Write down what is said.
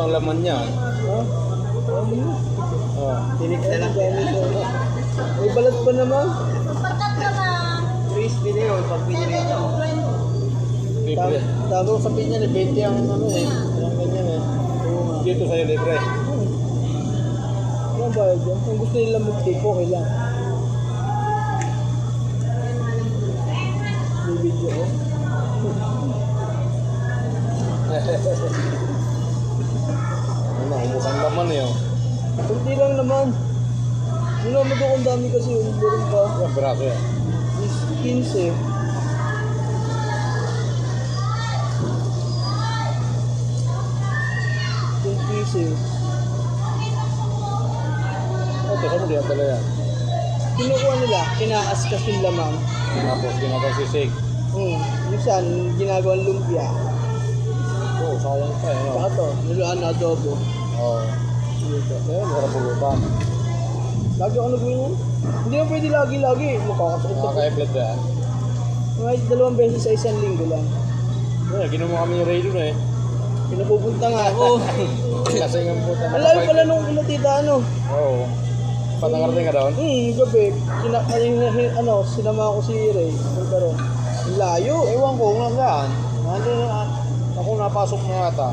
ang laman niya. Ha? Oh. Tinik na lang. May balat pa naman. Pagkat naman. Crispy na yun pag pinirito. Libre. Tama ko sabihin niya, 20 ang ano eh. Ang ganyan eh. Oo nga. Dito sa'yo libre. Ano ba yun? Kung gusto nila mag-take, okay lang. May video ko. Ano, umukang laman eh. Oh. Kunti lang naman. Ano naman doon kung dami kasi yung meron pa. Yan, braso yan. Is 15. Yung pieces. Ito, saan mo diyan tala yan? Kinukuha nila, kinaaskas yung lamang. Tapos, ginagawa sisig. Minsan, ginagawang lumpia. Oo, sayang pa eh. Saka No? to, niluan na adobo. Oo. Dito. Ayun, sarap pulutan. Lagi ako nagawin. Hindi na pwede lagi-lagi. Makakasakit sa Nakaka-eblet ba yan? mga 2 beses sa isang linggo lang. Yeah, ginawa kami ni Ray doon eh. Pinapupunta nga ako. Lasing ang puta. Ang layo pala nung inatita ano. Oo. Patangarating ka doon? Gabi. Sinama ko si Ray. Pero, ang layo. Ewan ko, nga saan. Nandun na, ako napasok na yata.